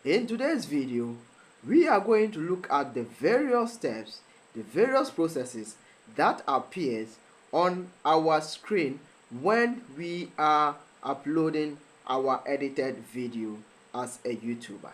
In today's video, we are going to look at the various steps, the various processes that appears on our screen when we are uploading our edited video as a YouTuber.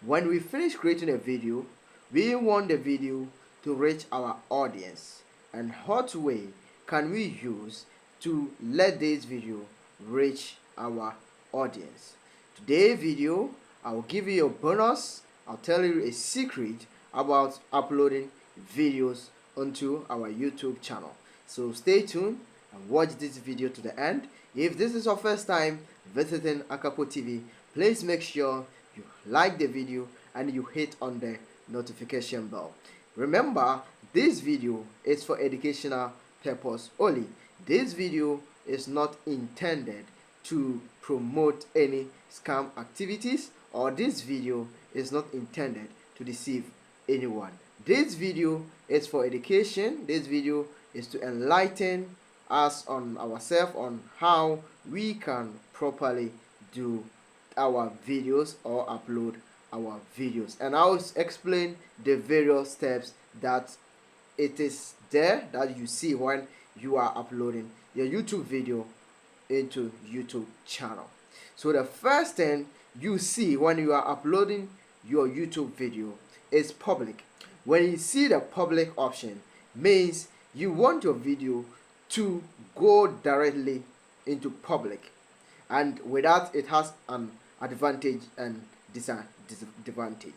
When we finish creating a video, we want the video to reach our audience. And what way can we use to let this video reach our audience? Today's video, I'll give you a bonus. I'll tell you a secret about uploading videos onto our YouTube channel. So stay tuned and watch this video to the end. If this is your first time visiting Akapo TV, please make sure you like the video and you hit on the notification bell. Remember, this video is for educational purpose only. This video is not intended to promote any scam activities, or this video is not intended to deceive anyone. This video is for education. This video is to enlighten us on ourselves on how we can properly do our videos or upload our videos, and I'll explain the various steps that it is there that you see when you are uploading your YouTube video into YouTube channel. So the first thing you see when you are uploading your YouTube video is public. When you see the public option, means you want your video to go directly into public, and with that it has an advantage and disadvantage.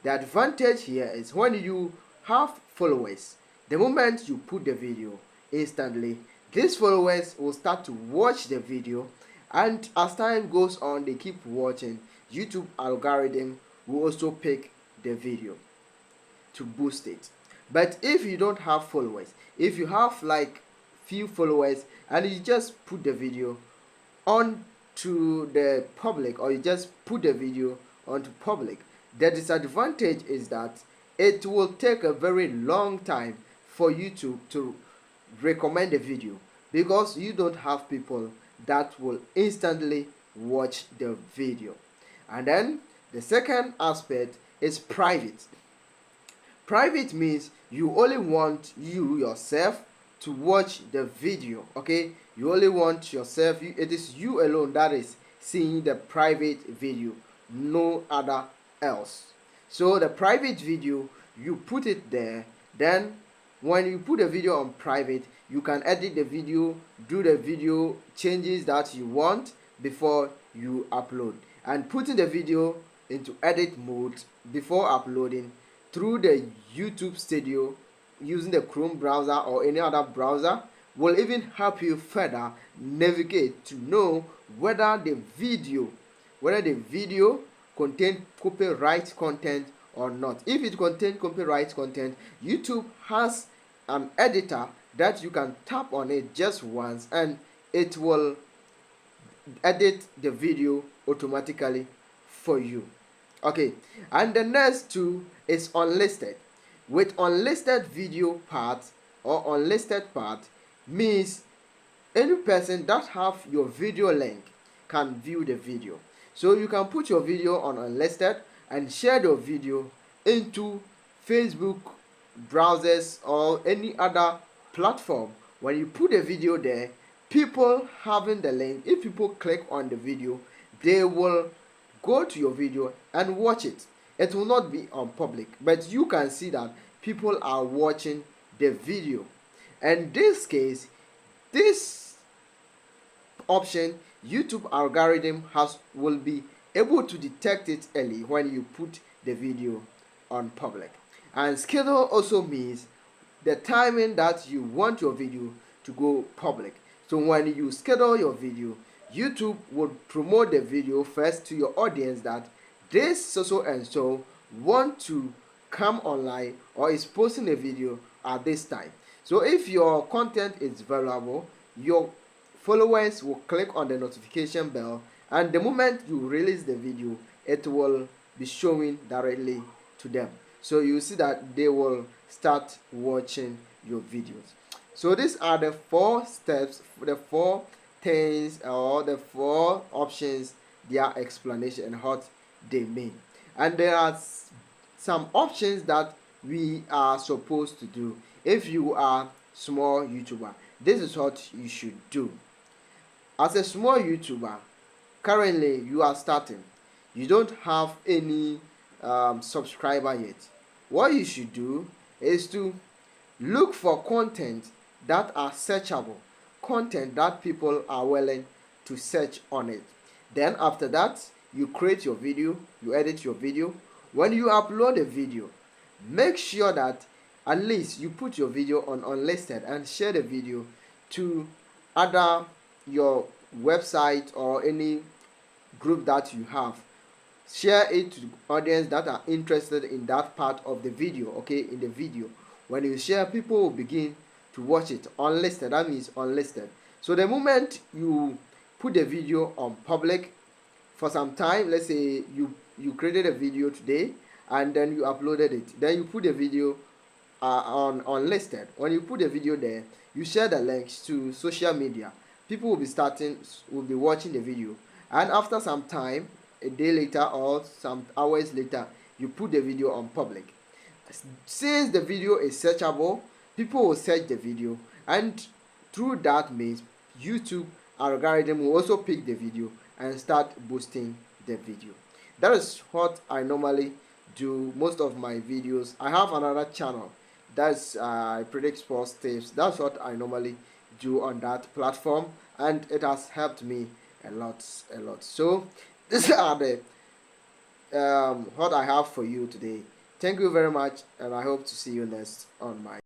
The advantage here is when you have followers, the moment you put the video, instantly these followers will start to watch the video, and as time goes on they keep watching. YouTube algorithm will also pick the video to boost it. But if you don't have followers, if you have like few followers and you just put the video on to the public, or you just put the video onto public, the disadvantage is that it will take a very long time for YouTube to recommend the video, because you don't have people that will instantly watch the video. And then the second aspect is private. Private means you only want you yourself to watch the video. Okay, you only want yourself, it is you alone that is seeing the private video, no other else. So the private video, you put it there, then when you put the video on private, you can edit the video, do the video changes that you want before you upload, and putting the video into edit mode before uploading through the YouTube Studio using the Chrome browser or any other browser will even help you further navigate to know whether the video contains copyright content or not. If it contains copyright content, YouTube has an editor that you can tap on it just once and it will edit the video automatically for you. Okay, and the next two is unlisted. With unlisted video part or unlisted part means any person that have your video link can view the video. So you can put your video on unlisted and share your video into Facebook browsers or any other platform. When you put a video there, people having the link, if people click on the video, they will go to your video and watch it. It will not be on public, but you can see that people are watching the video. In this case, this option, YouTube algorithm will be able to detect it early when you put the video on public. And schedule also means the timing that you want your video to go public. So when you schedule your video, YouTube will promote the video first to your audience that this so and so want to come online or is posting a video at this time. So if your content is valuable, your followers will click on the notification bell, and the moment you release the video, it will be showing directly to them. So you see that they will start watching your videos. So these are the 4 steps, the 4 things or the 4 options, their explanation and what they mean. And there are some options that we are supposed to do. If you are small YouTuber, this is what you should do. As a small YouTuber, currently you are starting, you don't have any subscriber yet. What you should do is to look for content that are searchable, content that people are willing to search on it. Then after that, you create your video, you edit your video. When you upload a video, make sure that at least you put your video on unlisted and share the video to other your website or any group that you have. Share it to audience that are interested in that part of the video. Okay, in the video, when you share, people will begin to watch it. Unlisted, that means unlisted. So the moment you put the video on public for some time, let's say you created a video today and then you uploaded it, then you put the video on unlisted. When you put the video there, you share the links to social media. People will be watching the video, and after some time, a day later or some hours later, you put the video on public. Since the video is searchable, people will search the video, and through that means YouTube algorithm will also pick the video and start boosting the video. That is what I normally do most of my videos. I have another channel that's I predict sports tips. That's what I normally do on that platform, and it has helped me a lot. So these are the what I have for you today. Thank you very much, and I hope to see you next on my